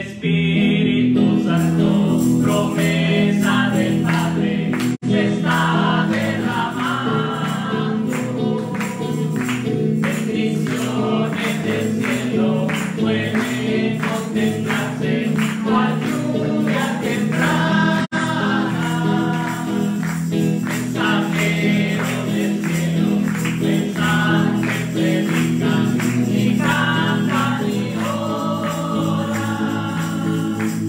Espíritu Santo, promesa del Padre, se está derramando. Bendiciones del cielo pueden contemplarse, cual lluvia temprana. Mensajeros del cielo, mensajes predican y cantan y oran.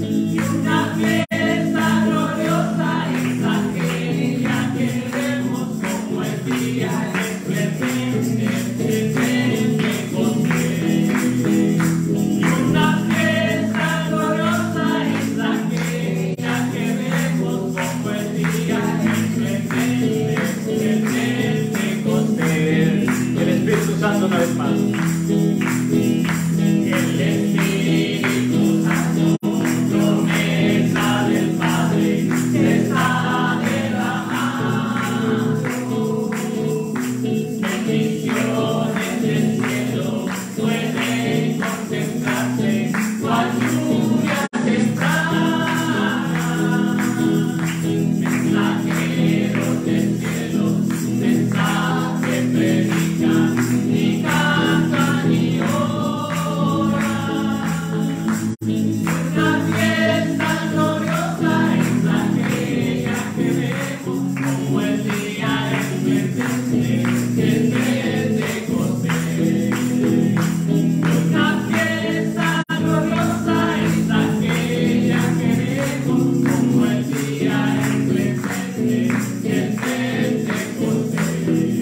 Y una fiesta gloriosa es aquella que vemos como el día esplendente de Pentecostés. Y una fiesta gloriosa es aquella que vemos como el día esplendente de Pentecostés. El Espíritu Santo una vez más. El Espíritu Santo, promesa del Padre, se está derramando. Bendiciones del cielo pueden contemplarse, cual lluvia temprana. Mensajeros del cielo, mensajes predican y cantan y oran. Una fiesta gloriosa es aquella que vemos como el día esplendente de Pentecostés. Una fiesta gloriosa es aquella que vemos como el día esplendente de Pentecostés.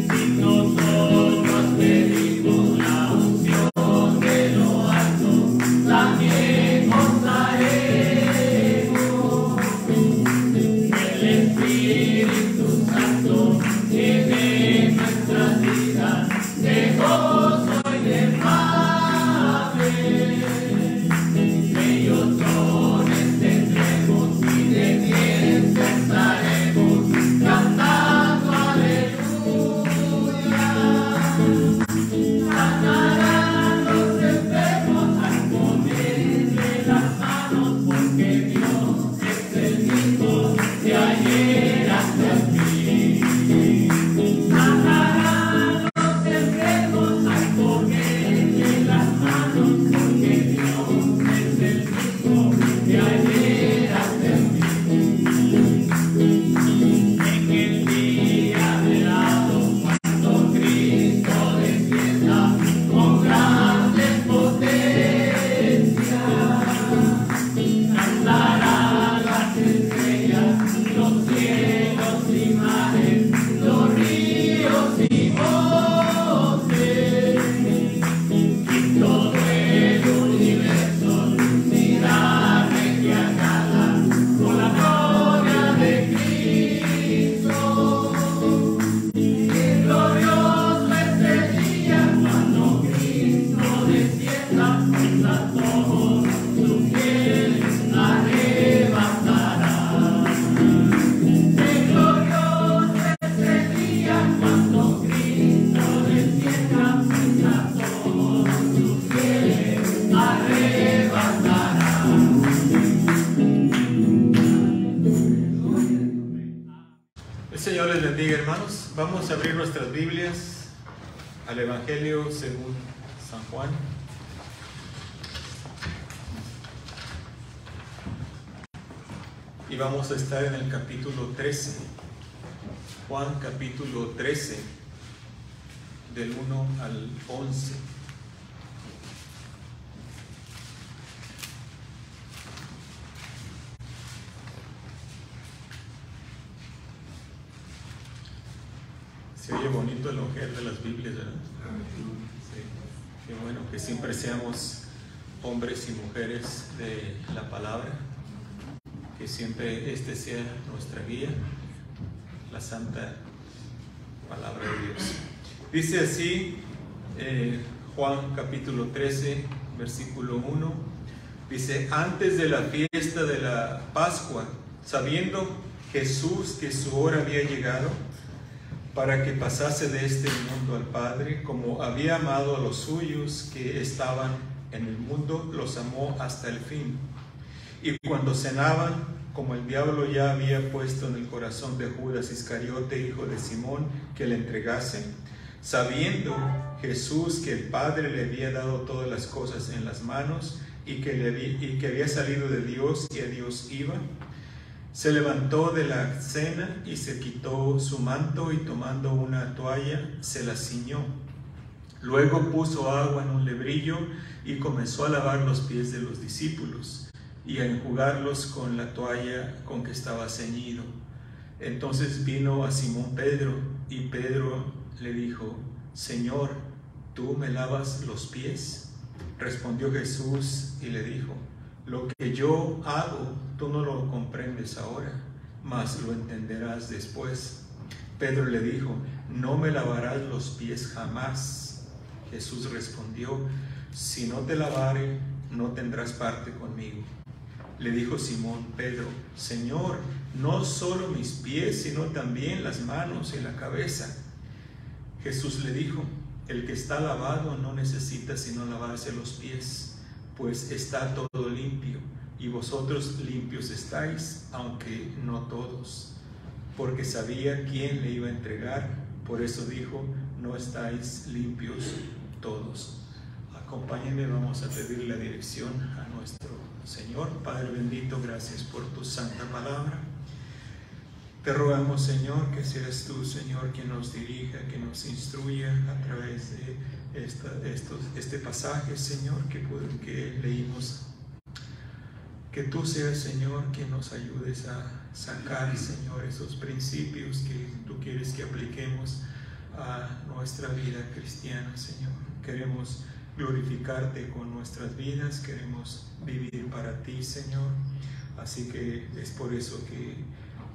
Si nosotros pedimos la unción de lo alto, también gozaremos. El Espíritu Santo tiene nuestras vidas de gozo y de paz. Bellos dones tendremos y de fiesta estaremos cantando aleluya. Sanarán los enfermos al ponerle las manos, porque Dios es el mismo de ayer hasta el fin. Sanarán los enfermos al ponerle las manos, porque Dios es el mismo de ayer hasta el fin. En el día velado, cuando Cristo despierta con grandes potencias, cantarán las estrellas, los cielos y mares, los ríos y montes, y todo el universo lucirá regia gala con la gloria de Cristo. Qué glorioso este día cuando Cristo descienda, pues a todos sus fieles arrebatará. Qué glorioso este día cuando Cristo descienda, pues a todos sus fieles arrebatará. El Señor les bendiga, hermanos. Vamos a abrir nuestras Biblias al Evangelio según San Juan. Y vamos a estar en el capítulo 13. Juan capítulo 13, del 1 al 11. Se oye bonito el ojer de las Biblias, ¿verdad? Sí. Qué bueno que siempre seamos hombres y mujeres de la palabra, que siempre este sea nuestra guía, la santa palabra de Dios. Dice así Juan capítulo 13, versículo 1, dice: antes de la fiesta de la Pascua, sabiendo Jesús que su hora había llegado para que pasase de este mundo al Padre, como había amado a los suyos que estaban en el mundo los amó hasta el fin. Y cuando cenaban, como el diablo ya había puesto en el corazón de Judas Iscariote, hijo de Simón, que le entregase, sabiendo Jesús que el Padre le había dado todas las cosas en las manos y que había salido de Dios y a Dios iba, se levantó de la cena y se quitó su manto y tomando una toalla se la ciñó. Luego puso agua en un lebrillo y comenzó a lavar los pies de los discípulos y a enjugarlos con la toalla con que estaba ceñido. Entonces vino a Simón Pedro y Pedro le dijo: Señor, ¿tú me lavas los pies? Respondió Jesús y le dijo: lo que yo hago tú no lo comprendes ahora, mas lo entenderás después. Pedro le dijo: no me lavarás los pies jamás. Jesús respondió: si no te lavare, no tendrás parte conmigo. Le dijo Simón Pedro: Señor, no solo mis pies, sino también las manos y la cabeza. Jesús le dijo: el que está lavado no necesita sino lavarse los pies, pues está todo limpio, y vosotros limpios estáis, aunque no todos. Porque sabía quién le iba a entregar, por eso dijo: no estáis limpios todos. Acompáñenme, vamos a pedir la dirección a nuestro Señor. Padre bendito, gracias por tu santa palabra. Te rogamos, Señor, que seas tú, Señor, quien nos dirija, que nos instruya a través de este pasaje, Señor, que leímos. Que tú seas, Señor, quien nos ayudes a sacar, Señor, esos principios que tú quieres que apliquemos a nuestra vida cristiana, Señor. Queremos glorificarte con nuestras vidas, queremos vivir para ti, Señor. Así que es por eso que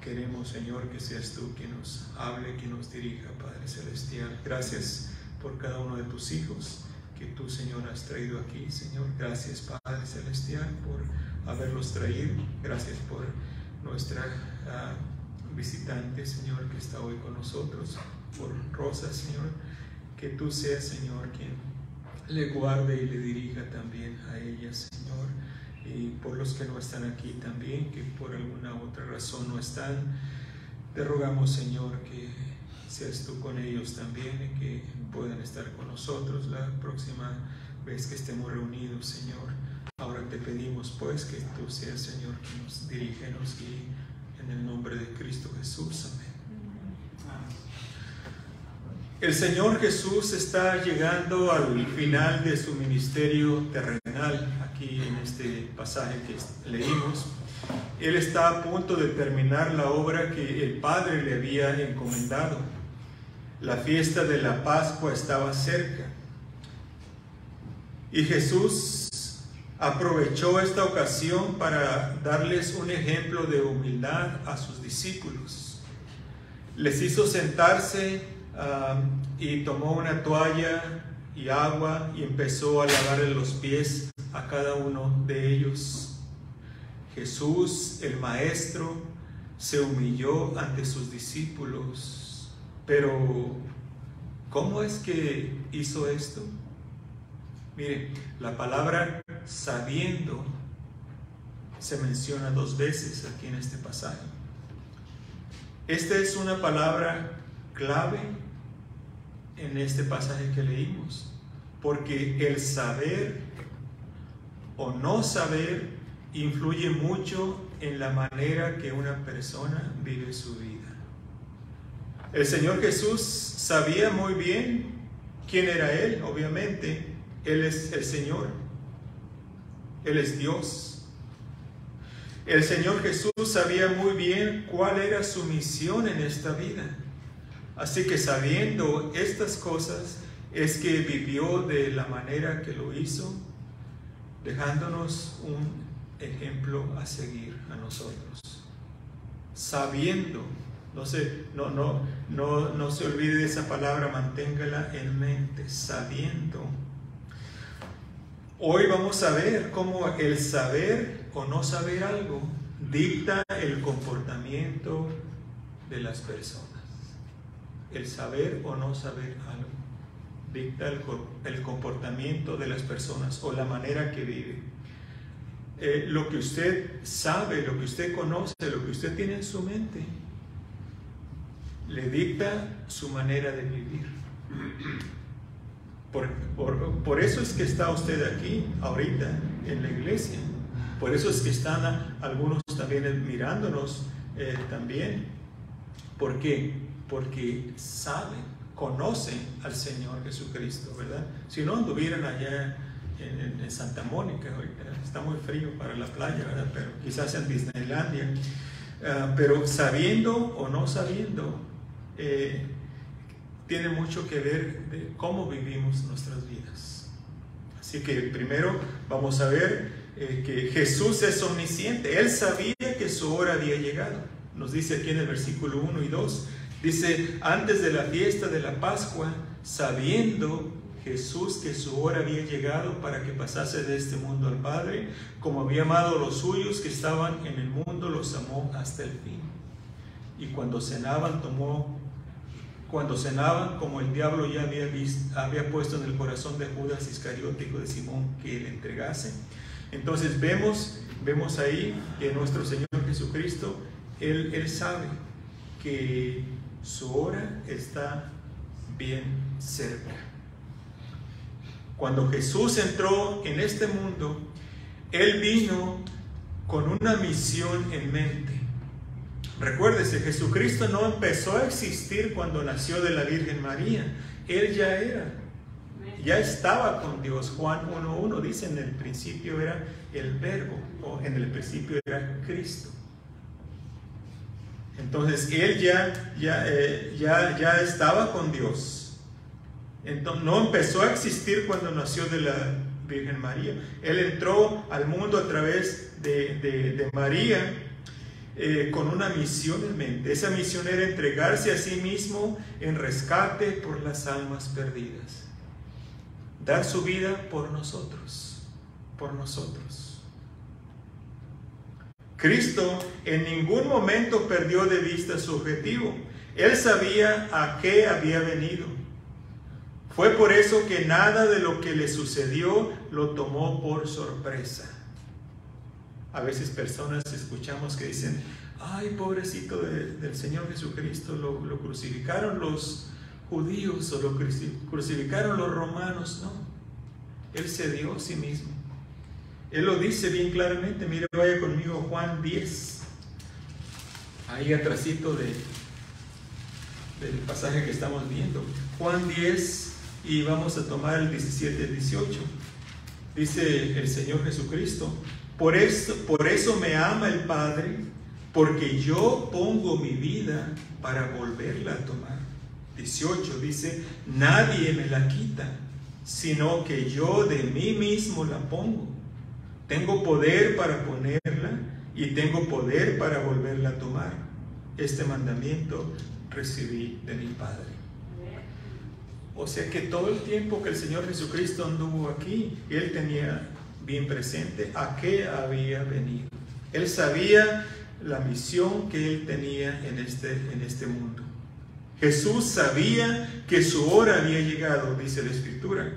queremos, Señor, que seas tú quien nos hable, quien nos dirija, Padre Celestial. Gracias por cada uno de tus hijos que tú, Señor, has traído aquí, Señor. Gracias, Padre Celestial, por haberlos traído. Gracias por nuestra visitante, Señor, que está hoy con nosotros, por Rosa, Señor. Que tú seas, Señor, quien le guarde y le dirija también a ella, Señor. Y por los que no están aquí también, que por alguna otra razón no están, te rogamos, Señor, que seas tú con ellos también y que puedan estar con nosotros la próxima vez que estemos reunidos, Señor. Ahora te pedimos, pues, que tú seas, Señor, que nos dirija y nos guíe en el nombre de Cristo Jesús. Amén. El Señor Jesús está llegando al final de su ministerio terrenal. Aquí en este pasaje que leímos, Él está a punto de terminar la obra que el Padre le había encomendado. La fiesta de la Pascua estaba cerca y Jesús aprovechó esta ocasión para darles un ejemplo de humildad a sus discípulos. Les hizo sentarse y tomó una toalla y agua y empezó a lavarle los pies a cada uno de ellos. Jesús, el Maestro, se humilló ante sus discípulos. Pero, ¿cómo es que hizo esto? Mire, la palabra sabiendo se menciona 2 veces aquí en este pasaje. Esta es una palabra clave en este pasaje que leímos, porque el saber o no saber influye mucho en la manera que una persona vive su vida. El Señor Jesús sabía muy bien quién era Él, obviamente. Él es el Señor, Él es Dios. El Señor Jesús sabía muy bien cuál era su misión en esta vida. Así que sabiendo estas cosas es que vivió de la manera que lo hizo, dejándonos un ejemplo a seguir a nosotros. Sabiendo, no se olvide de esa palabra, manténgala en mente, sabiendo. Hoy vamos a ver cómo el saber o no saber algo dicta el comportamiento de las personas. El saber o no saber algo dicta el comportamiento de las personas o la manera que vive. Lo que usted sabe, lo que usted conoce, lo que usted tiene en su mente, le dicta su manera de vivir. Por eso es que está usted aquí, ahorita, en la iglesia. Por eso es que están algunos también mirándonos también. ¿Por qué? Porque saben, conocen al Señor Jesucristo, ¿verdad? Si no anduvieran allá en Santa Mónica, está muy frío para la playa, ¿verdad? Pero quizás en Disneylandia. Pero sabiendo o no sabiendo, tiene mucho que ver de cómo vivimos nuestras vidas. Así que primero vamos a ver que Jesús es omnisciente. Él sabía que su hora había llegado. Nos dice aquí en el versículo 1 y 2, dice, antes de la fiesta de la Pascua, sabiendo Jesús que su hora había llegado para que pasase de este mundo al Padre, como había amado a los suyos que estaban en el mundo, los amó hasta el fin. Y cuando cenaban, como el diablo ya había puesto en el corazón de Judas Iscariote, hijo de Simón, que le entregase. Entonces vemos ahí que nuestro Señor Jesucristo, Él sabe que su hora está bien cerca. Cuando Jesús entró en este mundo, Él vino con una misión en mente. Recuérdese, Jesucristo no empezó a existir cuando nació de la Virgen María. Él ya estaba con Dios. Juan 1:1 dice, en el principio era el Verbo, o en el principio era Cristo. Entonces, Él ya estaba con Dios. Entonces, no empezó a existir cuando nació de la Virgen María. Él entró al mundo a través de María, con una misión en mente. Esa misión era entregarse a sí mismo en rescate por las almas perdidas. Dar su vida por nosotros. Cristo en ningún momento perdió de vista su objetivo. Él sabía a qué había venido. Fue por eso que nada de lo que le sucedió lo tomó por sorpresa. A veces personas escuchamos que dicen, ay, pobrecito del Señor Jesucristo, lo crucificaron los judíos o lo crucificaron los romanos. No, Él se dio a sí mismo. Él lo dice bien claramente. Mire, vaya conmigo a Juan 10, ahí atrásito del pasaje que estamos viendo. Juan 10, y vamos a tomar el 17 y 18. Dice el Señor Jesucristo, por eso me ama el Padre, porque yo pongo mi vida para volverla a tomar. 18 dice, nadie me la quita, sino que yo de mí mismo la pongo. Tengo poder para ponerla y tengo poder para volverla a tomar. Este mandamiento recibí de mi Padre. O sea que todo el tiempo que el Señor Jesucristo anduvo aquí, Él tenía bien presente a qué había venido. Él sabía la misión que Él tenía en este mundo. Jesús sabía que su hora había llegado, dice la Escritura.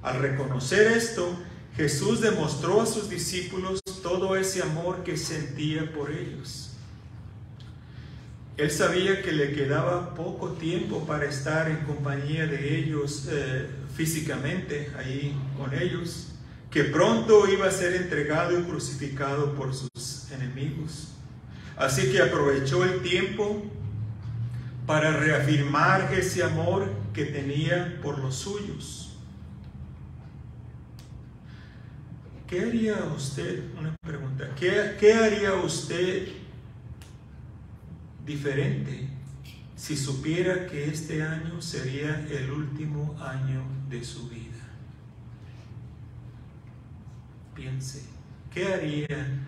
Al reconocer esto, Jesús demostró a sus discípulos todo ese amor que sentía por ellos. Él sabía que le quedaba poco tiempo para estar en compañía de ellos físicamente, ahí con ellos, que pronto iba a ser entregado y crucificado por sus enemigos. Así que aprovechó el tiempo para reafirmar ese amor que tenía por los suyos. ¿Qué haría usted? Una pregunta. ¿Qué haría usted diferente si supiera que este año sería el último año de su vida? Piense, ¿qué haría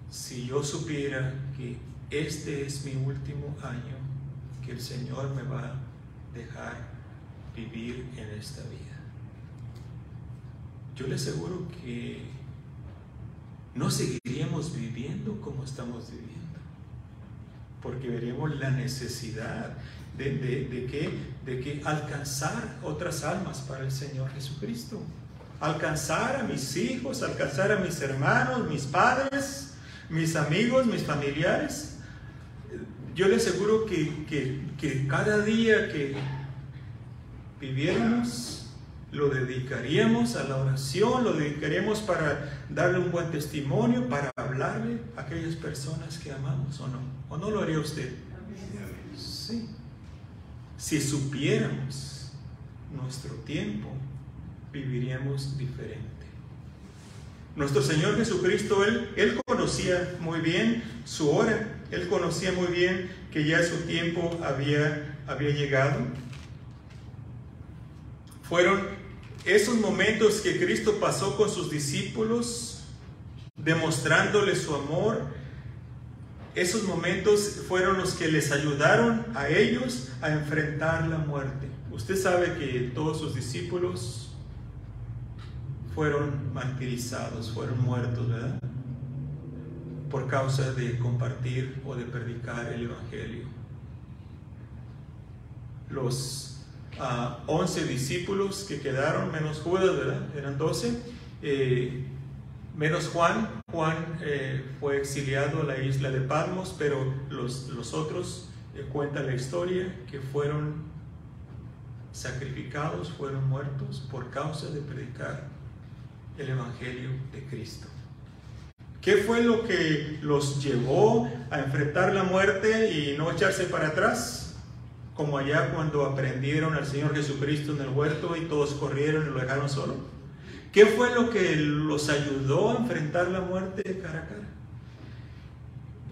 si yo supiera que este es mi último año, que el Señor me va a dejar vivir en esta vida? Yo le aseguro que no seguiríamos viviendo como estamos viviendo. porque veremos la necesidad de que alcanzar otras almas para el Señor Jesucristo. Alcanzar a mis hijos, alcanzar a mis hermanos, mis padres, mis amigos, mis familiares. Yo le aseguro que cada día que viviéramos, lo dedicaríamos a la oración, lo dedicaríamos para darle un buen testimonio, para hablarle a aquellas personas que amamos, ¿o no? ¿O no lo haría usted? Sí. Si supiéramos nuestro tiempo, viviríamos diferente. Nuestro Señor Jesucristo, Él conocía muy bien su hora. Él conocía muy bien que ya su tiempo había llegado. Fueron esos momentos que Cristo pasó con sus discípulos, demostrándoles su amor. Esos momentos fueron los que les ayudaron a ellos a enfrentar la muerte. Usted sabe que todos sus discípulos fueron martirizados, fueron muertos, ¿verdad? Por causa de compartir o de predicar el Evangelio. Los 11 discípulos que quedaron, menos Judas, ¿verdad? Eran 12, menos Juan. Juan fue exiliado a la isla de Patmos, pero los otros, cuenta la historia, que fueron sacrificados, fueron muertos por causa de predicar el Evangelio de Cristo. ¿Qué fue lo que los llevó a enfrentar la muerte y no echarse para atrás? Como allá cuando aprendieron al Señor Jesucristo en el huerto y todos corrieron y lo dejaron solo. ¿Qué fue lo que los ayudó a enfrentar la muerte cara a cara?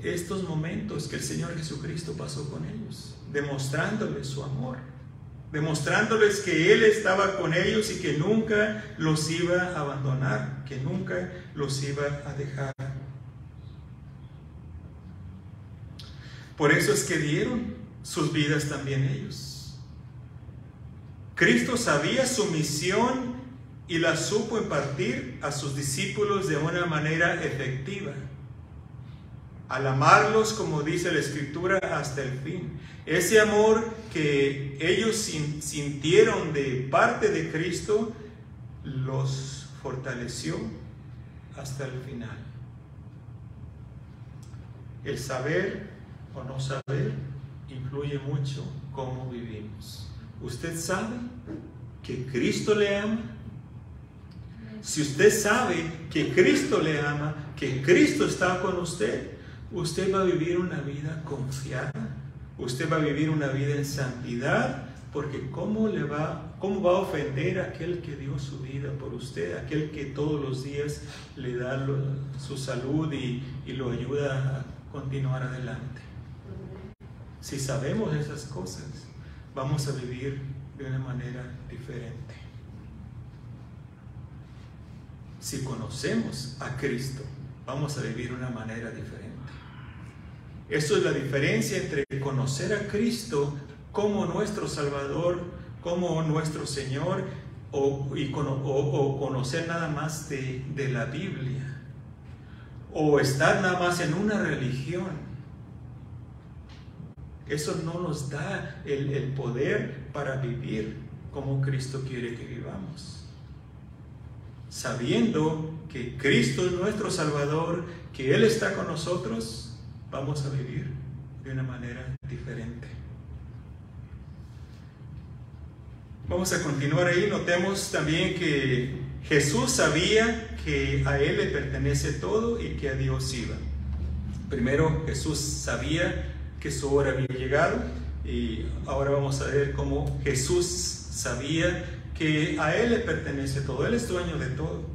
Estos momentos que el Señor Jesucristo pasó con ellos, demostrándoles su amor, demostrándoles que Él estaba con ellos y que nunca los iba a abandonar, que nunca los iba a dejar. Por eso es que dieron sus vidas también ellos. Cristo sabía su misión y la supo impartir a sus discípulos de una manera efectiva, al amarlos, como dice la Escritura, hasta el fin. Ese amor que ellos sintieron de parte de Cristo los fortaleció hasta el final. El saber o no saber influye mucho cómo vivimos. ¿Usted sabe que Cristo le ama? Si usted sabe que Cristo le ama, que Cristo está con usted, usted va a vivir una vida confiada. Usted va a vivir una vida en santidad, porque ¿cómo va a ofender a aquel que dio su vida por usted? Aquel que todos los días le da su salud y lo ayuda a continuar adelante. Si sabemos esas cosas, vamos a vivir de una manera diferente. Si conocemos a Cristo, vamos a vivir de una manera diferente. Eso es la diferencia entre conocer a Cristo como nuestro Salvador, como nuestro Señor, o conocer nada más de la Biblia, o estar nada más en una religión. Eso no nos da el poder para vivir como Cristo quiere que vivamos. Sabiendo que Cristo es nuestro Salvador, que Él está con nosotros, vamos a vivir de una manera diferente. Vamos a continuar ahí. Notemos también que Jesús sabía que a Él le pertenece todo y que a Dios iba. Primero, Jesús sabía que su hora había llegado, y ahora vamos a ver cómo Jesús sabía que a Él le pertenece todo. Él es dueño de todo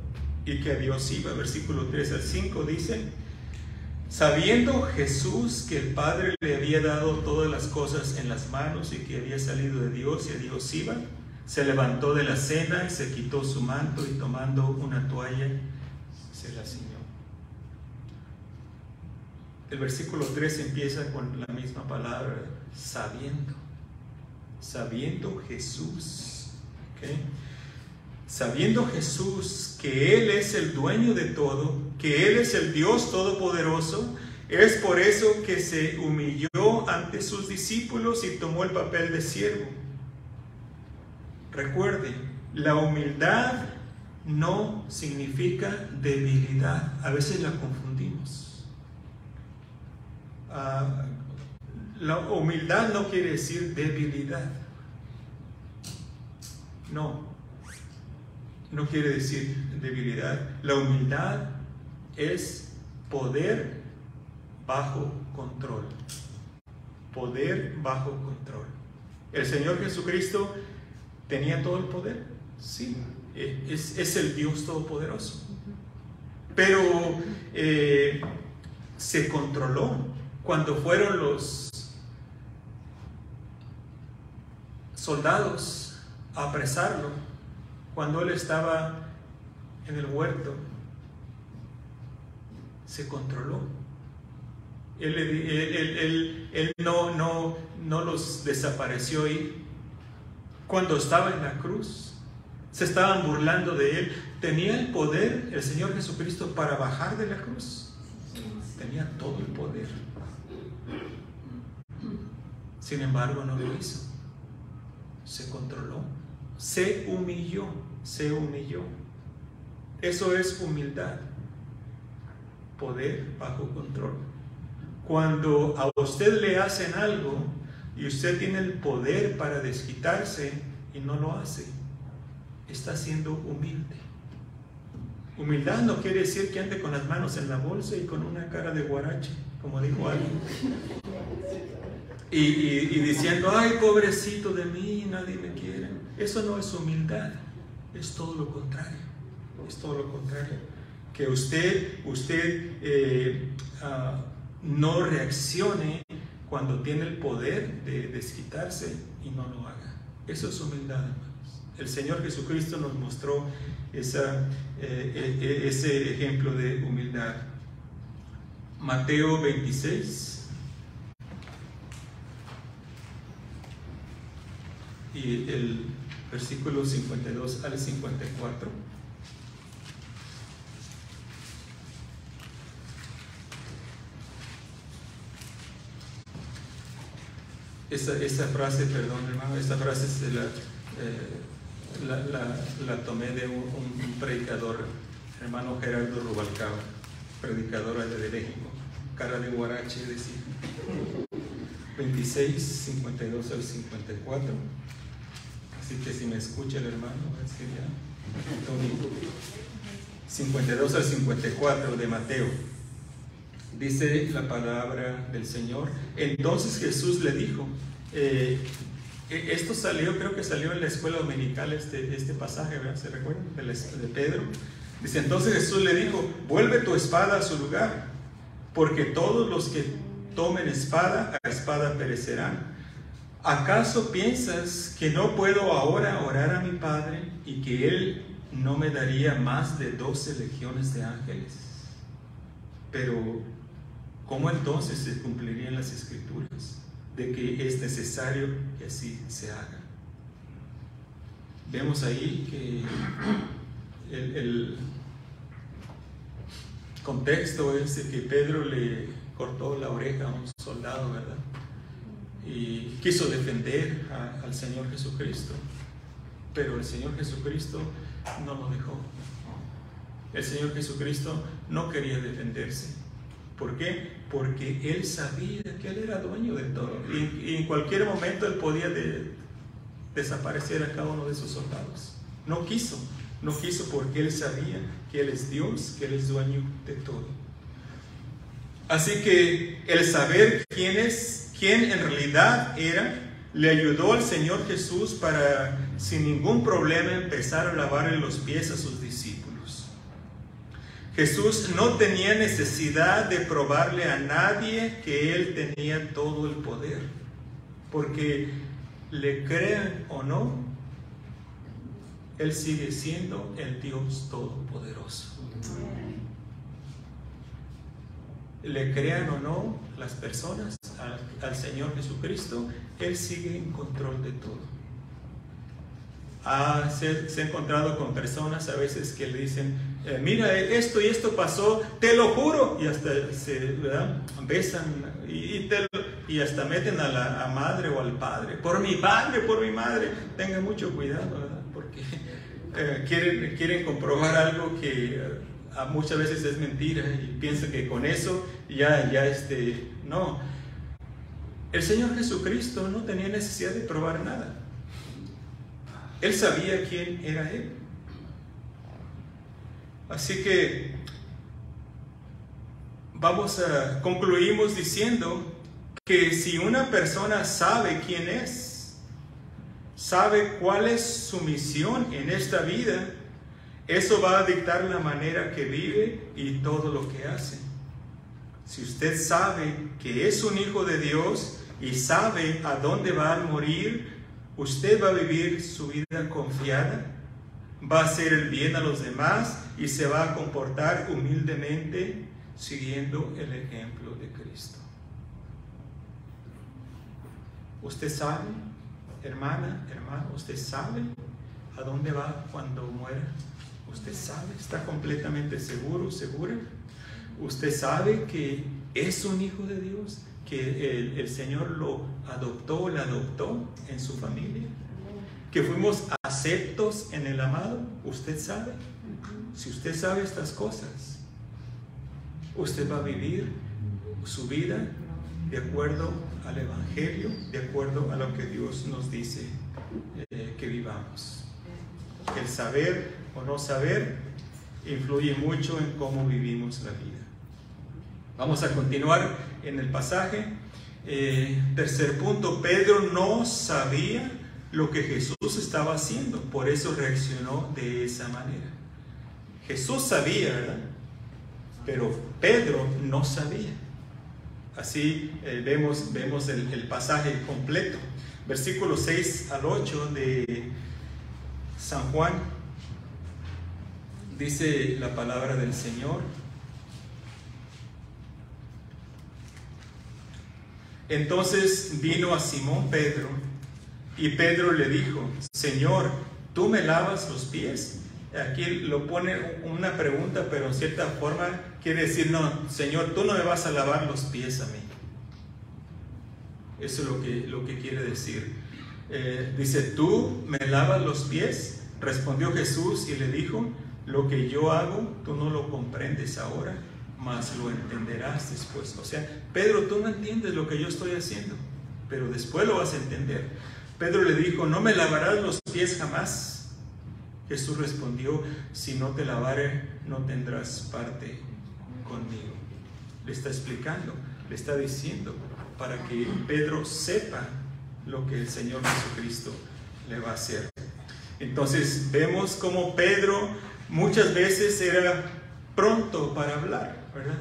y que a Dios iba. Versículo 3 al 5 dice: sabiendo Jesús que el Padre le había dado todas las cosas en las manos y que había salido de Dios y a Dios iba, se levantó de la cena y se quitó su manto y tomando una toalla se la ciñó. El versículo 3 empieza con la misma palabra, sabiendo. Sabiendo Jesús, ¿okay? Sabiendo Jesús que Él es el dueño de todo, que Él es el Dios Todopoderoso, es por eso que se humilló humilló ante sus discípulos y tomó el papel de siervo. Recuerde, la humildad no significa debilidad. A veces la confundimos. La humildad no quiere decir debilidad. No quiere decir debilidad. La humildad es poder bajo control. Poder bajo control. ¿El Señor Jesucristo tenía todo el poder? Sí, es el Dios Todopoderoso. Pero se controló cuando fueron los soldados a apresarlo, cuando él estaba en el huerto. Se controló. Él no los desapareció ahí. Cuando estaba en la cruz, se estaban burlando de él. ¿Tenía el poder el Señor Jesucristo para bajar de la cruz? Tenía todo el poder. Sin embargo, no lo hizo. Se controló. Se humilló. Eso es humildad. Poder bajo control. Cuando a usted le hacen algo y usted tiene el poder para desquitarse y no lo hace, está siendo humilde. Humildad no quiere decir que ande con las manos en la bolsa y con una cara de guarache, como dijo alguien, y diciendo, ay, pobrecito de mí, nadie me quiere. Eso no es humildad, es todo lo contrario. Es todo lo contrario. Que usted no reaccione cuando tiene el poder de desquitarse y no lo haga. Eso es humildad, hermanos. El Señor Jesucristo nos mostró ese ejemplo de humildad. Mateo 26 y el versículo 52 al 54. Esa frase, perdón hermano, esa frase la tomé de un predicador, hermano Gerardo Rubalcaba, predicador de México. Cara de guarache, decía. 26, 52 al 54. Así que si me escucha el hermano, va a decir ya. 52 al 54 de Mateo. Dice la palabra del Señor. Entonces Jesús le dijo, esto salió, creo que salió en la escuela dominical este pasaje, ¿verdad? ¿Se recuerdan? De Pedro. Dice, entonces Jesús le dijo, vuelve tu espada a su lugar, porque todos los que tomen espada, a espada perecerán. ¿Acaso piensas que no puedo ahora orar a mi Padre y que Él no me daría más de 12 legiones de ángeles? Pero ¿cómo entonces se cumplirían las Escrituras de que es necesario que así se haga? Vemos ahí que el contexto es de que Pedro le cortó la oreja a un soldado, ¿verdad? Y quiso defender al Señor Jesucristo, pero el Señor Jesucristo no lo dejó. El Señor Jesucristo no quería defenderse. ¿Por qué? Porque Él sabía que Él era dueño de todo y en cualquier momento Él podía desaparecer a cada uno de esos soldados. No quiso porque Él sabía que Él es Dios, que Él es dueño de todo. Así que el saber quién en realidad era, le ayudó al Señor Jesús para, sin ningún problema, empezar a lavarle los pies a sus discípulos. Jesús no tenía necesidad de probarle a nadie que Él tenía todo el poder, porque le crean o no, Él sigue siendo el Dios Todopoderoso. Le crean o no las personas al Señor Jesucristo, Él sigue en control de todo. Se ha encontrado con personas a veces que le dicen, mira, esto y esto pasó, te lo juro, y hasta se besan y hasta meten a la madre o al padre. Por mi padre, por mi madre. Tengan mucho cuidado, ¿verdad? Porque quieren comprobar algo que muchas veces es mentira y piensan que con eso no. El Señor Jesucristo no tenía necesidad de probar nada. Él sabía quién era Él. Así que concluimos diciendo que si una persona sabe quién es, sabe cuál es su misión en esta vida, eso va a dictar la manera que vive y todo lo que hace. Si usted sabe que es un hijo de Dios y sabe a dónde va a morir, usted va a vivir su vida confiada, va a hacer el bien a los demás y se va a comportar humildemente siguiendo el ejemplo de Cristo. ¿Usted sabe, hermana, hermano, usted sabe a dónde va cuando muera? ¿Usted sabe? ¿Está completamente seguro, segura? ¿Usted sabe que es un hijo de Dios? ¿Que el Señor lo adoptó, la adoptó en su familia? ¿Que fuimos aceptos en el amado? ¿Usted sabe? Si usted sabe estas cosas, usted va a vivir su vida de acuerdo al Evangelio, de acuerdo a lo que Dios nos dice que vivamos. El saber o no saber influye mucho en cómo vivimos la vida. Vamos a continuar en el pasaje. Tercer punto, Pedro no sabía lo que Jesús estaba haciendo, por eso reaccionó de esa manera. Jesús sabía, ¿verdad? Pero Pedro no sabía. Así vemos el pasaje completo. Versículos 6 al 8 de San Juan. Dice la palabra del Señor. Entonces vino a Simón Pedro y Pedro le dijo: Señor, ¿tú me lavas los pies? Aquí lo pone una pregunta, pero en cierta forma quiere decir: no, Señor, tú no me vas a lavar los pies a mí. Eso es lo que quiere decir. Dice: ¿tú me lavas los pies? Respondió Jesús y le dijo: lo que yo hago, tú no lo comprendes ahora, mas lo entenderás después. O sea, Pedro, tú no entiendes lo que yo estoy haciendo, pero después lo vas a entender. Pedro le dijo: ¿no me lavarás los pies jamás? Jesús respondió: si no te lavare, no tendrás parte conmigo. Le está explicando, le está diciendo, para que Pedro sepa lo que el Señor Jesucristo le va a hacer. Entonces vemos cómo Pedro muchas veces era pronto para hablar, ¿verdad?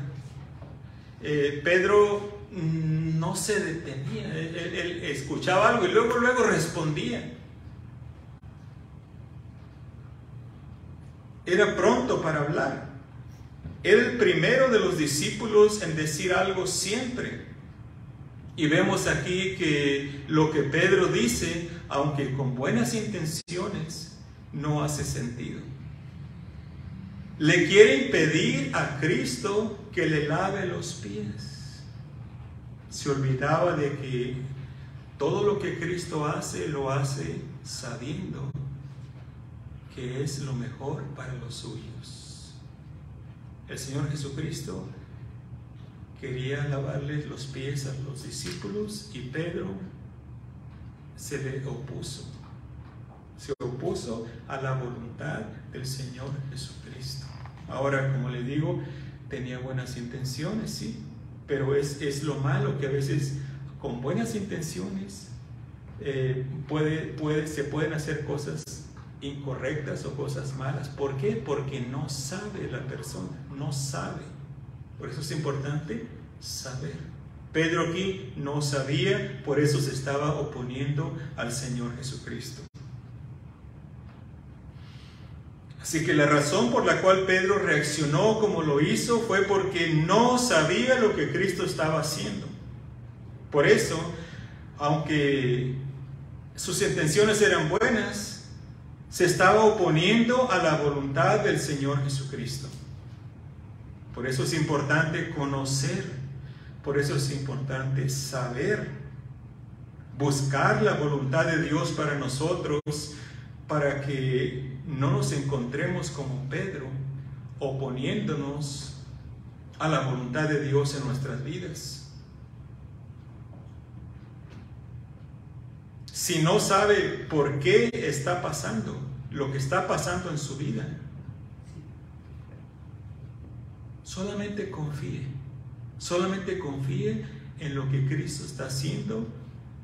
Pedro no se detenía, él escuchaba algo y luego respondía. Era pronto para hablar. Era el primero de los discípulos en decir algo siempre. Y vemos aquí que lo que Pedro dice, aunque con buenas intenciones, no hace sentido. Le quiere impedir a Cristo que le lave los pies. Se olvidaba de que todo lo que Cristo hace, lo hace sabiendo que es lo mejor para los suyos. El Señor Jesucristo quería lavarles los pies a los discípulos y Pedro se le opuso. Se opuso a la voluntad del Señor Jesucristo. Ahora, como le digo, tenía buenas intenciones, sí, pero es lo malo que a veces con buenas intenciones se pueden hacer cosas incorrectas o cosas malas. ¿Por qué? Porque no sabe la persona, no sabe. Por eso es importante saber. Pedro aquí no sabía, por eso se estaba oponiendo al Señor Jesucristo. Así que la razón por la cual Pedro reaccionó como lo hizo fue porque no sabía lo que Cristo estaba haciendo. Por eso, aunque sus intenciones eran buenas, se estaba oponiendo a la voluntad del Señor Jesucristo. Por eso es importante conocer Por eso es importante saber, buscar la voluntad de Dios para nosotros, para que no nos encontremos como Pedro, oponiéndonos a la voluntad de Dios en nuestras vidas. Si no sabe por qué está pasando lo que está pasando en su vida, solamente confíe en lo que Cristo está haciendo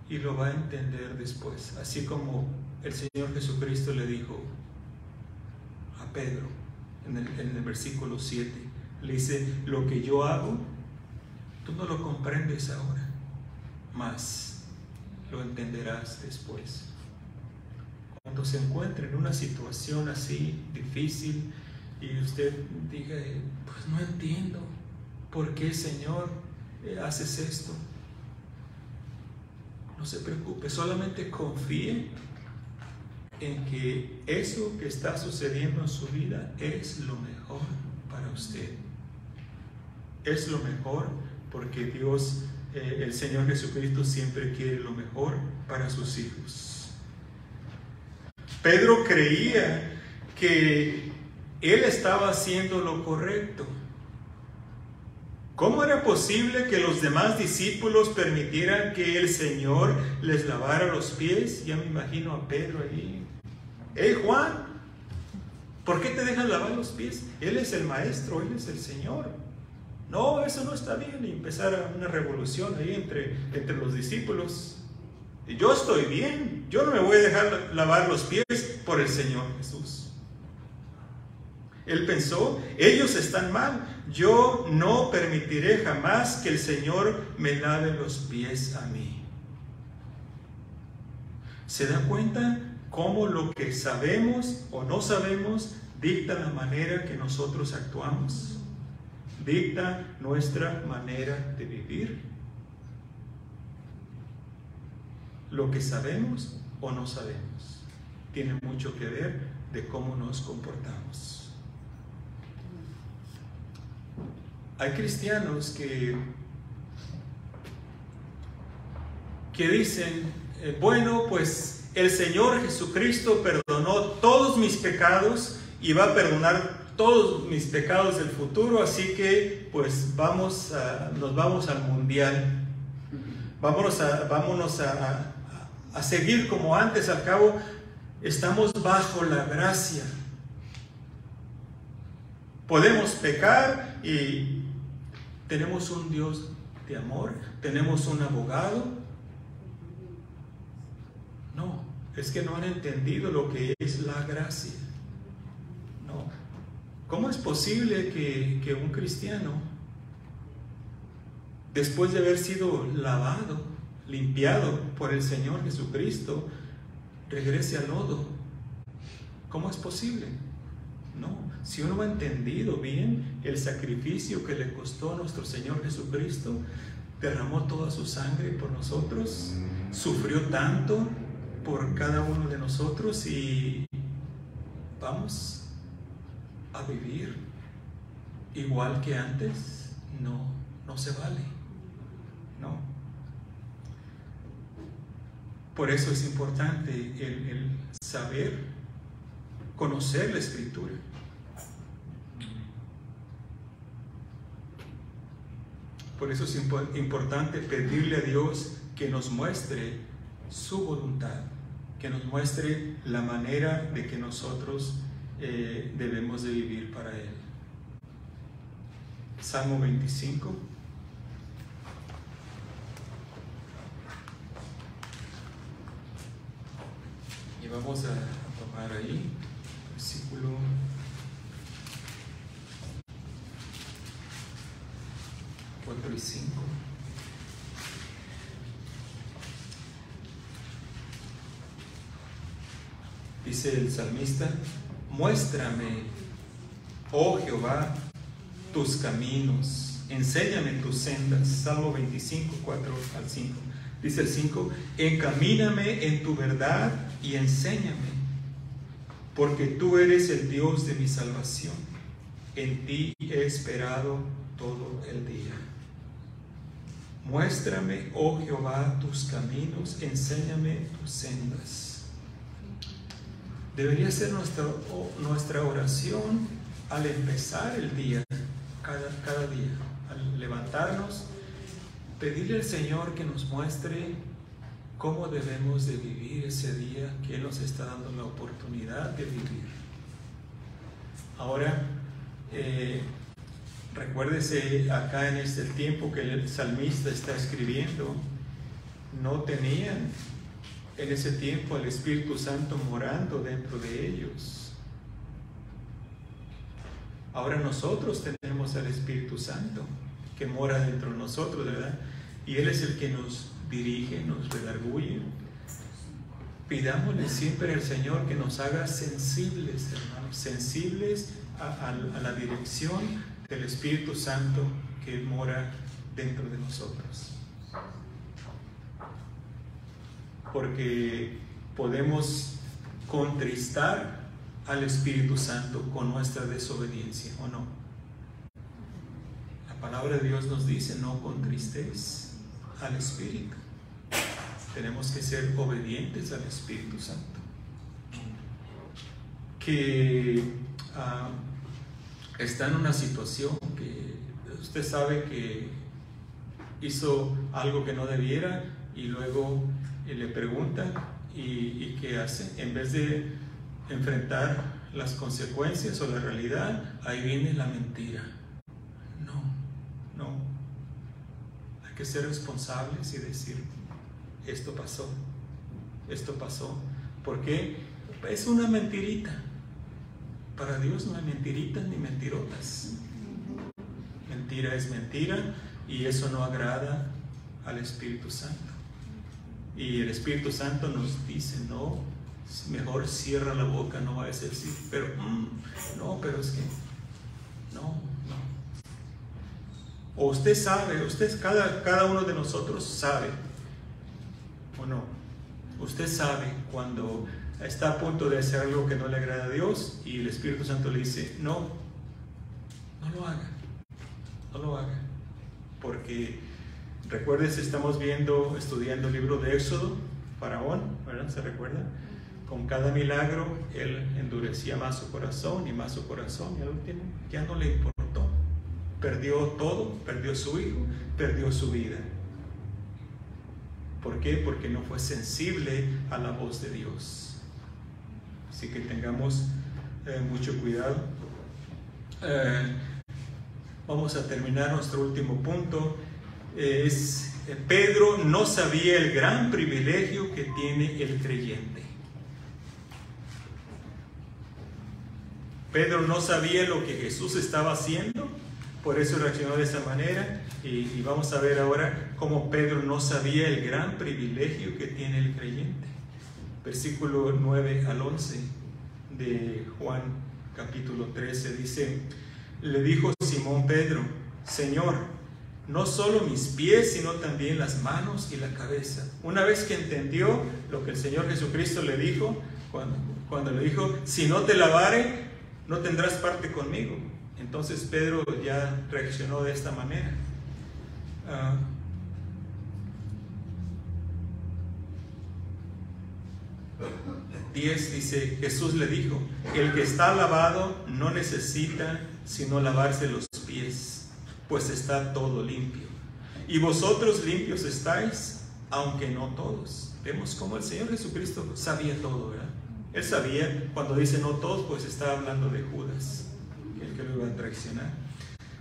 y lo va a entender después. Así como el Señor Jesucristo le dijo a Pedro en el versículo 7, le dice: lo que yo hago, tú no lo comprendes ahora, mas lo entenderás después. Cuando se encuentre en una situación así difícil y usted diga: pues no entiendo, ¿por qué, Señor, haces esto? No se preocupe, solamente confíe en que eso que está sucediendo en su vida es lo mejor para usted. Es lo mejor porque Dios, el Señor Jesucristo, siempre quiere lo mejor para sus hijos. Pedro creía que él estaba haciendo lo correcto. ¿Cómo era posible que los demás discípulos permitieran que el Señor les lavara los pies? Ya me imagino a Pedro ahí. ¡Hey, Juan! ¿Por qué te dejan lavar los pies? Él es el maestro, Él es el Señor. No, eso no está bien. Y empezar una revolución ahí entre los discípulos. Y yo estoy bien. Yo no me voy a dejar lavar los pies por el Señor Jesús. Él pensó: ellos están mal. Yo no permitiré jamás que el Señor me lave los pies a mí. ¿Se da cuenta cómo lo que sabemos o no sabemos dicta la manera que nosotros actuamos? Dicta nuestra manera de vivir. Lo que sabemos o no sabemos tiene mucho que ver de cómo nos comportamos. Hay cristianos que dicen: bueno, pues el Señor Jesucristo perdonó todos mis pecados y va a perdonar todos mis pecados del futuro, así que pues nos vamos al mundial. Vámonos a seguir como antes. Al cabo, estamos bajo la gracia. Podemos pecar y tenemos un Dios de amor, tenemos un abogado. No, es que no han entendido lo que es la gracia. No. ¿Cómo es posible que un cristiano, después de haber sido lavado, limpiado por el Señor Jesucristo, regrese al lodo? ¿Cómo es posible? No. Si uno ha entendido bien el sacrificio que le costó a nuestro Señor Jesucristo, derramó toda su sangre por nosotros, sufrió tanto por cada uno de nosotros, y vamos a vivir igual que antes. No se vale. No. Por eso es importante el saber, conocer la Escritura. Por eso es importante pedirle a Dios que nos muestre su voluntad, que nos muestre la manera de que nosotros debemos de vivir para Él. Salmo 25. Y vamos a tomar ahí versículo 4 y 5. Dice el salmista: muéstrame, oh Jehová, tus caminos, enséñame tus sendas. Salmo 25, 4 al 5. Dice el 5: encamíname en tu verdad y enséñame, porque tú eres el Dios de mi salvación. En ti he esperado todo el día. Muéstrame, oh Jehová, tus caminos, enséñame tus sendas. Debería ser nuestra oración al empezar el día, cada día, al levantarnos, pedirle al Señor que nos muestre cómo debemos de vivir ese día que Él nos está dando la oportunidad de vivir. Ahora, recuérdese acá en este tiempo que el salmista está escribiendo, no tenían en ese tiempo el Espíritu Santo morando dentro de ellos. Ahora nosotros tenemos al Espíritu Santo que mora dentro de nosotros, ¿verdad? Y Él es el que nos dirige, nos redarguye. Pidámosle siempre al Señor que nos haga sensibles, hermanos, sensibles a la dirección del Espíritu Santo que mora dentro de nosotros. Porque podemos contristar al Espíritu Santo con nuestra desobediencia, ¿o no? La palabra de Dios nos dice, no contristéis al Espíritu. Tenemos que ser obedientes al Espíritu Santo. Que está en una situación que usted sabe que hizo algo que no debiera y luego le pregunta y ¿qué hace? En vez de enfrentar las consecuencias o la realidad, ahí viene la mentira. No. Hay que ser responsables y decir, esto pasó. ¿Por qué? Es una mentirita. Para Dios no hay mentiritas ni mentirotas. Mentira es mentira y eso no agrada al Espíritu Santo. Y el Espíritu Santo nos dice, no, mejor cierra la boca, no va a decir sí, pero pero es que no. O usted sabe, cada uno de nosotros sabe, o no, usted sabe cuando está a punto de hacer algo que no le agrada a Dios y el Espíritu Santo le dice, no lo haga, porque recuerden, estamos estudiando el libro de Éxodo, Faraón, ¿verdad? ¿Se recuerda? Con cada milagro, él endurecía más su corazón, y al último ya no le importó. Perdió todo, perdió su hijo, perdió su vida. ¿Por qué? Porque no fue sensible a la voz de Dios. Así que tengamos mucho cuidado. Vamos a terminar nuestro último punto. Pedro no sabía el gran privilegio que tiene el creyente. Pedro no sabía lo que Jesús estaba haciendo, por eso reaccionó de esa manera. Y vamos a ver ahora cómo Pedro no sabía el gran privilegio que tiene el creyente. Versículo 9 al 11 de Juan capítulo 13 dice, le dijo Simón Pedro, Señor, no solo mis pies, sino también las manos y la cabeza. Una vez que entendió lo que el Señor Jesucristo le dijo, cuando le dijo, si no te lavare, no tendrás parte conmigo. Entonces Pedro ya reaccionó de esta manera. 10 dice, Jesús le dijo, el que está lavado no necesita sino lavarse los pies, pues está todo limpio. Y vosotros limpios estáis, aunque no todos. Vemos cómo el Señor Jesucristo sabía todo, ¿verdad? Él sabía, cuando dice no todos, pues está hablando de Judas, el que lo iba a traicionar.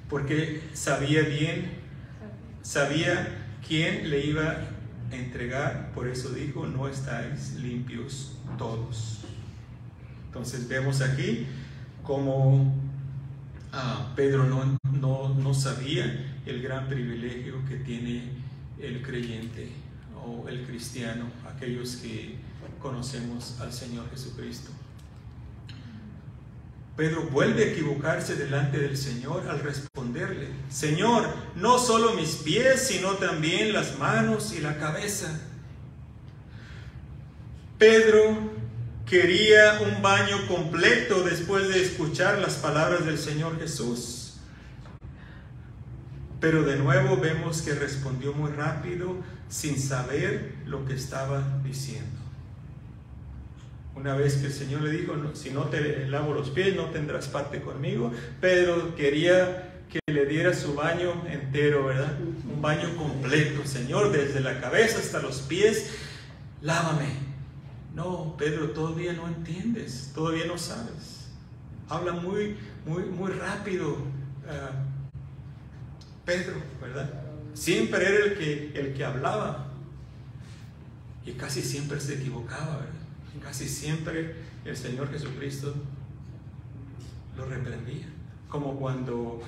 Porque sabía quién le iba a entregar, por eso dijo, no estáis limpios todos. Entonces vemos aquí cómo Pedro no sabía el gran privilegio que tiene el creyente o el cristiano, aquellos que conocemos al Señor Jesucristo. Pedro vuelve a equivocarse delante del Señor al responderle, Señor, no solo mis pies, sino también las manos y la cabeza. Pedro quería un baño completo después de escuchar las palabras del Señor Jesús. Pero de nuevo vemos que respondió muy rápido, sin saber lo que estaba diciendo. Una vez que el Señor le dijo, no, si no te lavo los pies, no tendrás parte conmigo. Pedro quería que le diera su baño entero, ¿verdad? Un baño completo. Señor, desde la cabeza hasta los pies, lávame. No, Pedro, todavía no entiendes, todavía no sabes. Habla muy rápido. Pedro, ¿verdad? Siempre era el que hablaba y casi siempre se equivocaba, ¿verdad? Casi siempre el Señor Jesucristo lo reprendía, como cuando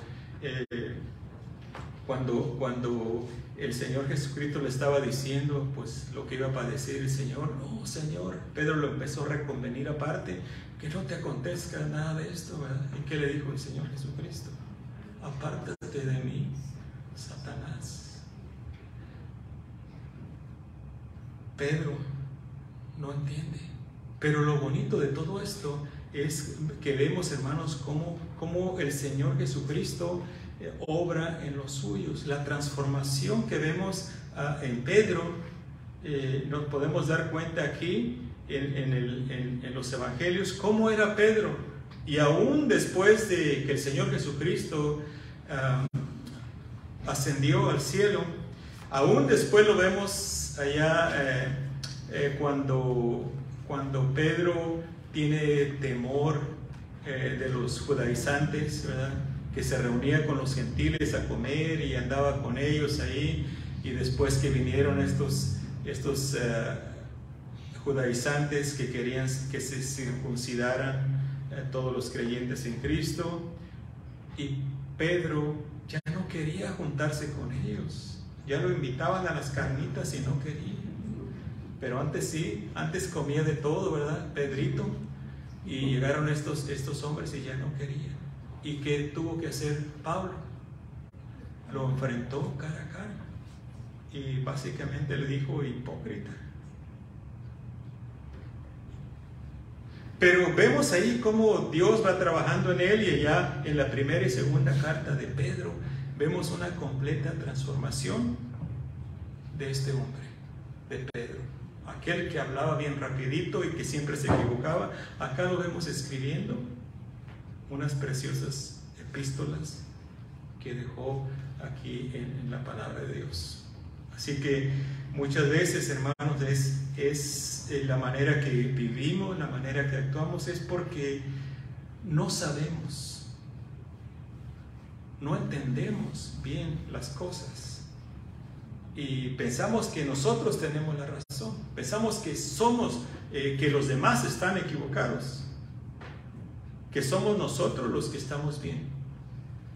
el Señor Jesucristo le estaba diciendo pues lo que iba a padecer el Señor. No, Señor, Pedro lo empezó a reconvenir aparte, que no te acontezca nada de esto, ¿verdad? ¿Y qué le dijo el Señor Jesucristo? Apártate de mí, Satanás. Pedro no entiende. Pero lo bonito de todo esto es que vemos, hermanos, cómo el Señor Jesucristo obra en los suyos. La transformación que vemos en Pedro, nos podemos dar cuenta aquí en los evangelios, cómo era Pedro. Y aún después de que el Señor Jesucristo ascendió al cielo, aún después lo vemos allá cuando Pedro tiene temor de los judaizantes, ¿verdad? Que se reunía con los gentiles a comer y andaba con ellos ahí, y después que vinieron estos judaizantes que querían que se circuncidaran todos los creyentes en Cristo, y Pedro ya no quería juntarse con ellos, ya lo invitaban a las carnitas y no quería. Pero antes sí, antes comía de todo, ¿verdad? Pedrito. Y llegaron estos hombres y ya no querían. ¿Y qué tuvo que hacer Pablo? Lo enfrentó cara a cara. Y básicamente le dijo hipócrita. Pero vemos ahí cómo Dios va trabajando en él, y allá en la primera y segunda carta de Pedro vemos una completa transformación de este hombre, de Pedro. Aquel que hablaba bien rapidito y que siempre se equivocaba, acá lo vemos escribiendo unas preciosas epístolas que dejó aquí en la palabra de Dios. Así que muchas veces, hermanos, es la manera que vivimos, la manera que actuamos, es porque no sabemos, no entendemos bien las cosas. Y pensamos que nosotros tenemos la razón, pensamos que que los demás están equivocados, que somos nosotros los que estamos bien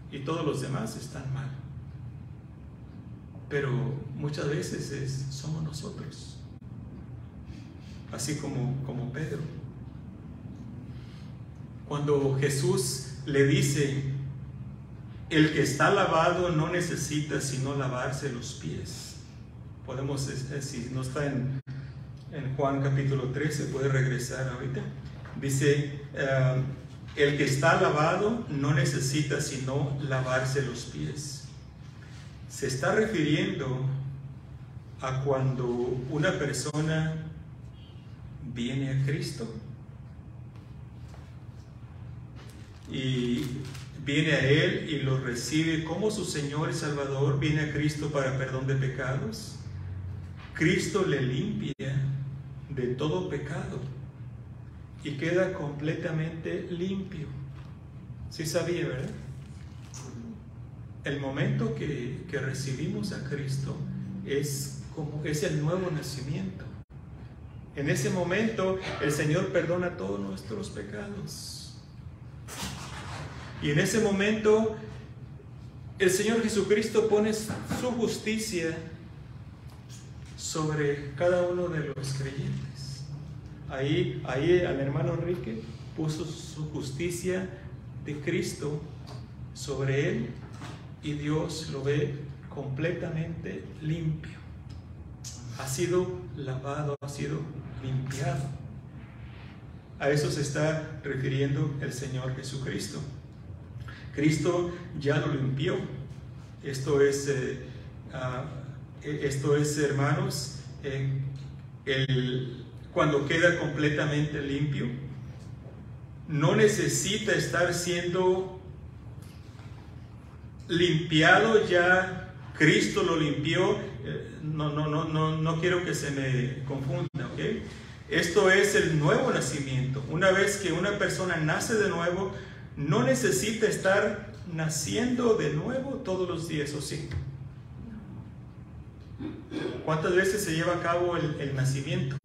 y todos los demás están mal. Pero muchas veces somos nosotros, así como Pedro. Cuando Jesús le dice, el que está lavado no necesita sino lavarse los pies. Podemos, si no está en Juan capítulo 13, puede regresar ahorita. Dice, el que está lavado no necesita sino lavarse los pies. Se está refiriendo a cuando una persona viene a Cristo y viene a Él y lo recibe como su Señor y Salvador, viene a Cristo para perdón de pecados. Cristo le limpia de todo pecado y queda completamente limpio. ¿Sí sabía, verdad? El momento que recibimos a Cristo es el nuevo nacimiento. En ese momento el Señor perdona todos nuestros pecados. Y en ese momento el Señor Jesucristo pone su justicia sobre cada uno de los creyentes. Ahí al hermano Enrique puso su justicia de Cristo sobre él, y Dios lo ve completamente limpio. Ha sido lavado, ha sido limpiado. A eso se está refiriendo el Señor Jesucristo. Cristo ya lo limpió Esto es, hermanos, cuando queda completamente limpio. No necesita estar siendo limpiado ya. Cristo lo limpió. No quiero que se me confunda, ¿ok? Esto es el nuevo nacimiento. Una vez que una persona nace de nuevo, no necesita estar naciendo de nuevo todos los días, ¿o sí? ¿Cuántas veces se lleva a cabo el nacimiento?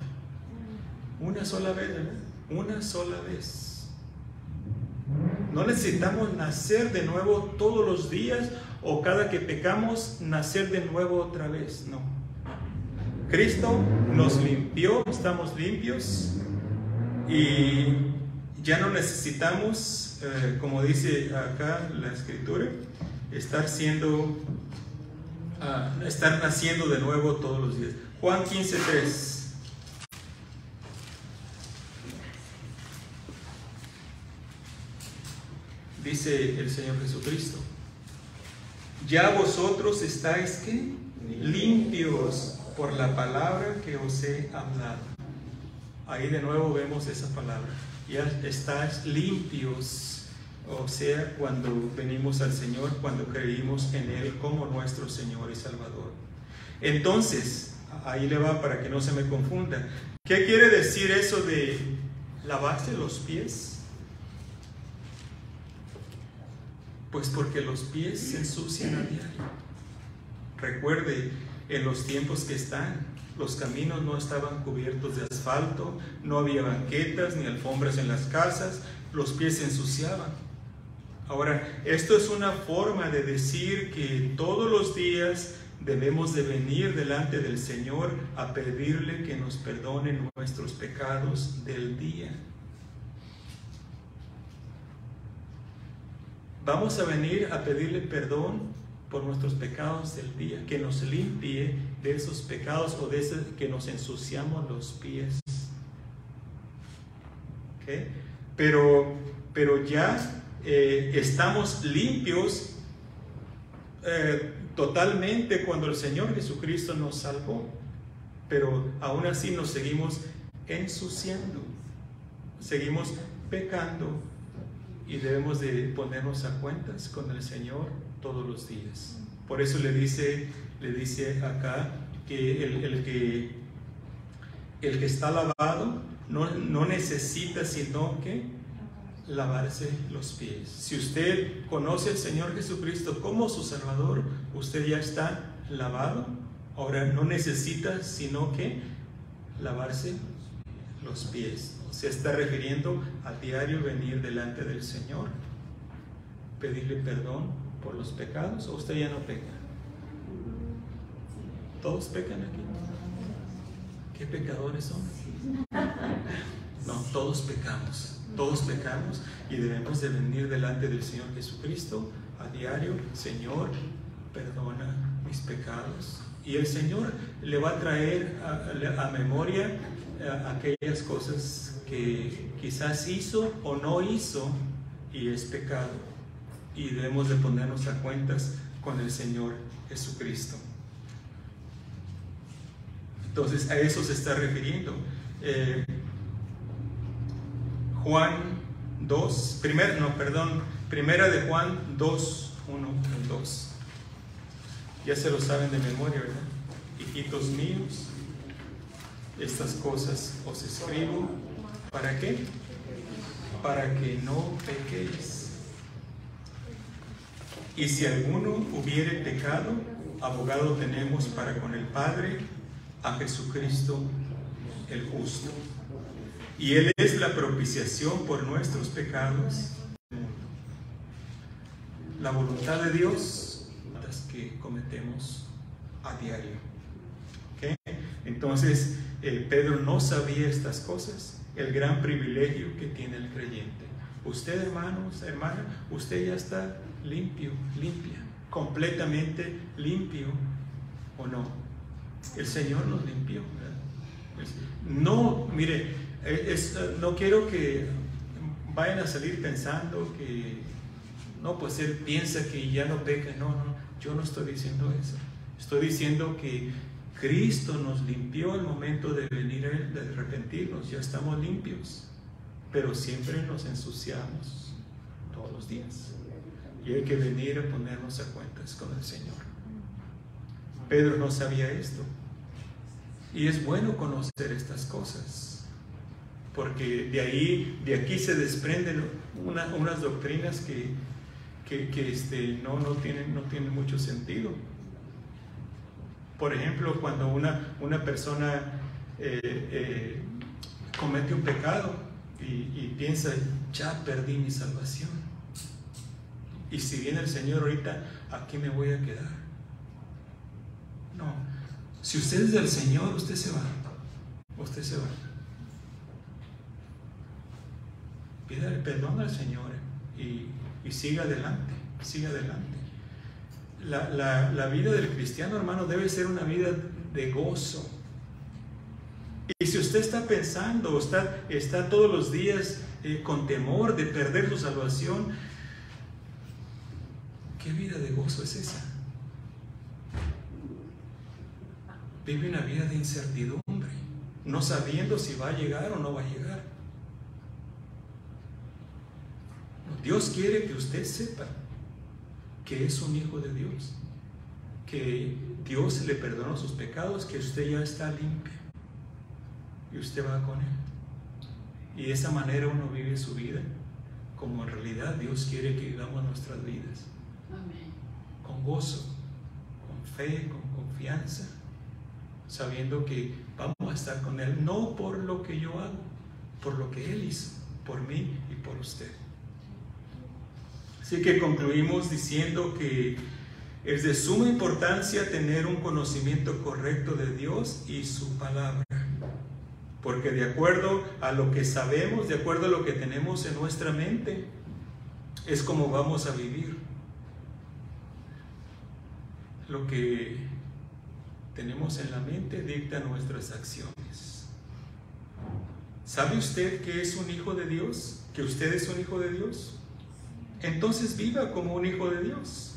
Una sola vez, ¿verdad? Una sola vez. No necesitamos nacer de nuevo todos los días o cada que pecamos nacer de nuevo otra vez, no. Cristo nos limpió, estamos limpios y ya no necesitamos, como dice acá la Escritura, estar naciendo de nuevo todos los días. Juan 15:3. Dice el Señor Jesucristo: ya vosotros estáis, ¿qué? Limpios por la palabra que os he hablado. Ahí de nuevo vemos esa palabra. Ya estáis limpios, o sea, cuando venimos al Señor, cuando creímos en Él como nuestro Señor y Salvador. Entonces, ahí le va para que no se me confunda. ¿Qué quiere decir eso de lavarse los pies? Pues porque los pies se ensucian a diario. Recuerde, en los tiempos que están, los caminos no estaban cubiertos de asfalto, no había banquetas ni alfombras en las casas, los pies se ensuciaban. Ahora, esto es una forma de decir que todos los días debemos de venir delante del Señor a pedirle que nos perdone nuestros pecados del día. Vamos a venir a pedirle perdón por nuestros pecados del día, que nos limpie de esos pecados o de ese que nos ensuciamos los pies. ¿Okay? Pero ya estamos limpios totalmente cuando el Señor Jesucristo nos salvó, pero aún así nos seguimos ensuciando, seguimos pecando. Y debemos de ponernos a cuentas con el Señor todos los días. Por eso le dice acá que el que está lavado no necesita sino que lavarse los pies. Si usted conoce al Señor Jesucristo como su Salvador, usted ya está lavado. Ahora no necesita sino que lavarse los pies. Se está refiriendo a diario venir delante del Señor, pedirle perdón por los pecados. ¿O usted ya no peca? ¿Todos pecan aquí? ¿Qué pecadores son? No, todos pecamos y debemos de venir delante del Señor Jesucristo a diario. Señor, perdona mis pecados. Y el Señor le va a traer a memoria aquellas cosas que quizás hizo o no hizo y es pecado, y debemos de ponernos a cuentas con el Señor Jesucristo. Entonces a eso se está refiriendo. Primera de Juan 2, 1 y 2. Ya se lo saben de memoria, ¿verdad? Hijitos míos, estas cosas os escribo, ¿para qué? Para que no pequéis. Y si alguno hubiere pecado, abogado tenemos para con el Padre, a Jesucristo el justo. Y Él es la propiciación por nuestros pecados. La voluntad de Dios, las que cometemos a diario. ¿Okay? Entonces, Pedro no sabía estas cosas, el gran privilegio que tiene el creyente. Usted, hermanos, hermana, usted ya está limpio, limpia, completamente limpio, ¿o no? El Señor nos limpió, ¿verdad? No, mire, no quiero que vayan a salir pensando que no, pues él piensa que ya no peca. No, no, yo no estoy diciendo eso. Estoy diciendo que Cristo nos limpió al momento de venir a Él, de arrepentirnos. Ya estamos limpios, pero siempre nos ensuciamos todos los días. Y hay que venir a ponernos a cuentas con el Señor. Pedro no sabía esto. Y es bueno conocer estas cosas, porque de aquí se desprenden unas doctrinas que no tienen mucho sentido. Por ejemplo, cuando una persona comete un pecado y piensa, ya perdí mi salvación. Y si viene el Señor ahorita, aquí me voy a quedar. No, si usted es del Señor, usted se va. Usted se va. Pídale perdón al Señor y siga adelante, siga adelante. La vida del cristiano, hermano, debe ser una vida de gozo. Y si usted está pensando, está todos los días con temor de perder su salvación, ¿qué vida de gozo es esa? Vive una vida de incertidumbre, no sabiendo si va a llegar o no va a llegar. Dios quiere que usted sepa que es un hijo de Dios, que Dios le perdonó sus pecados, que usted ya está limpio y usted va con Él. Y de esa manera uno vive su vida como en realidad Dios quiere que vivamos nuestras vidas. Amén. Con gozo, con fe, con confianza, sabiendo que vamos a estar con Él, no por lo que yo hago, por lo que Él hizo, por mí y por usted. Así que concluimos diciendo que es de suma importancia tener un conocimiento correcto de Dios y su palabra, porque de acuerdo a lo que sabemos, de acuerdo a lo que tenemos en nuestra mente, es como vamos a vivir. Lo que tenemos en la mente dicta nuestras acciones. ¿Sabe usted que es un hijo de Dios? ¿Que usted es un hijo de Dios? Entonces viva como un hijo de Dios.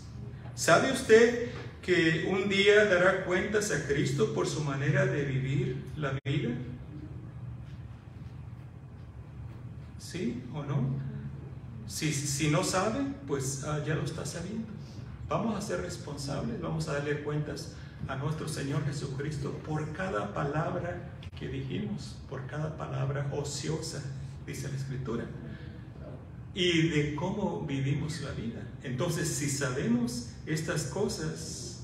¿Sabe usted que un día dará cuentas a Cristo por su manera de vivir la vida? ¿Sí o no? Si no sabe, pues ya lo está sabiendo. Vamos a ser responsables, vamos a darle cuentas a nuestro Señor Jesucristo por cada palabra que dijimos, por cada palabra ociosa, dice la Escritura, y de cómo vivimos la vida. Entonces, si sabemos estas cosas,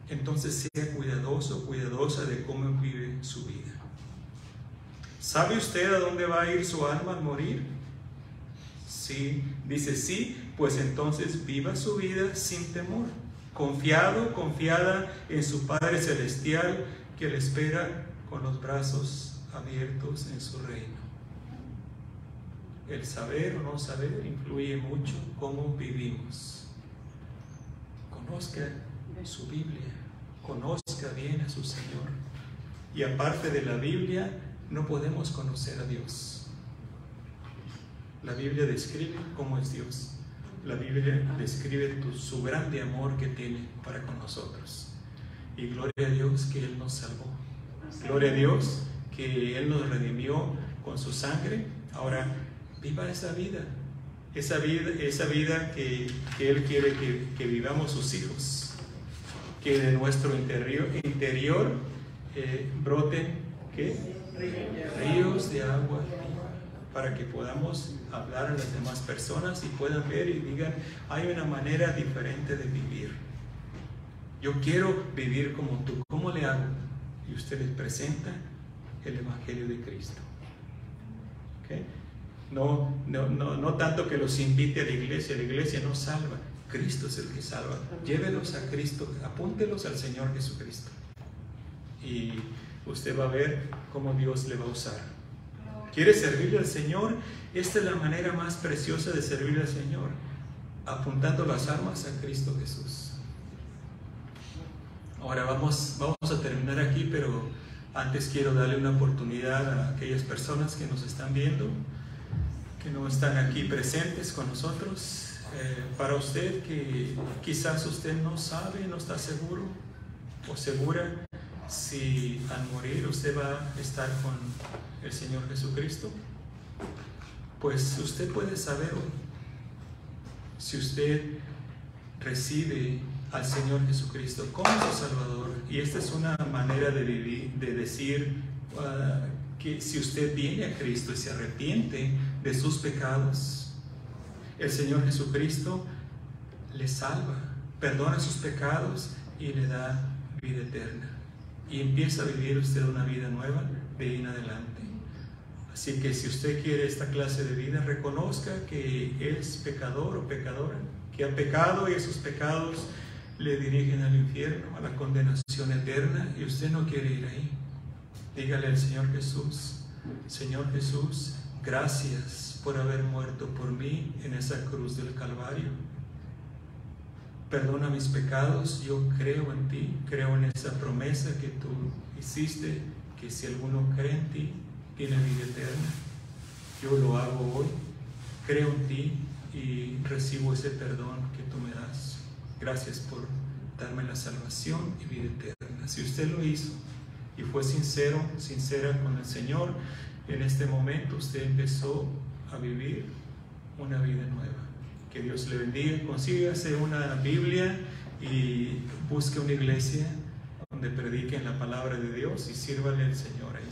entonces sea cuidadoso, cuidadosa de cómo vive su vida. ¿Sabe usted a dónde va a ir su alma al morir? Sí, dice sí, pues entonces viva su vida sin temor, confiada en su Padre Celestial que le espera con los brazos abiertos en su reino. El saber o no saber influye mucho cómo vivimos. Conozca su Biblia, conozca bien a su Señor. Y aparte de la Biblia, no podemos conocer a Dios. La Biblia describe cómo es Dios. La Biblia describe su grande amor que tiene para con nosotros. Y gloria a Dios que Él nos salvó. Gloria a Dios que Él nos redimió con su sangre. Ahora, viva esa vida que Él quiere que vivamos sus hijos. Que de nuestro interior broten, ¿qué? Ríos de agua para que podamos hablar a las demás personas y puedan ver y digan, hay una manera diferente de vivir. Yo quiero vivir como tú. ¿Cómo le hago? Y usted les presenta el Evangelio de Cristo. ¿Okay? No tanto que los invite a la iglesia no salva, Cristo es el que salva. Llévelos a Cristo, apúntelos al Señor Jesucristo. Y usted va a ver cómo Dios le va a usar. ¿Quiere servirle al Señor? Esta es la manera más preciosa de servirle al Señor, apuntando las armas a Cristo Jesús. Ahora vamos a terminar aquí, pero antes quiero darle una oportunidad a aquellas personas que nos están viendo, que no están aquí presentes con nosotros. Para usted que quizás usted no sabe, no está seguro o segura si al morir usted va a estar con el Señor Jesucristo, pues usted puede saber hoy. Si usted recibe al Señor Jesucristo como su Salvador, y esta es una manera de vivir, de decir que si usted viene a Cristo y se arrepiente de sus pecados, el Señor Jesucristo le salva, perdona sus pecados y le da vida eterna. Y empieza a vivir usted una vida nueva de ahí en adelante. Así que si usted quiere esta clase de vida, reconozca que es pecador o pecadora, que ha pecado y esos pecados le dirigen al infierno, a la condenación eterna, y usted no quiere ir ahí. Dígale al Señor Jesús: Señor Jesús, gracias por haber muerto por mí en esa cruz del Calvario. Perdona mis pecados, yo creo en ti, creo en esa promesa que tú hiciste, que si alguno cree en ti, tiene vida eterna. Yo lo hago hoy, creo en ti y recibo ese perdón que tú me das. Gracias por darme la salvación y vida eterna. Si usted lo hizo y fue sincero, sincera con el Señor, en este momento usted empezó a vivir una vida nueva. Que Dios le bendiga. Consígase una Biblia y busque una iglesia donde prediquen la palabra de Dios y sírvale al Señor ahí.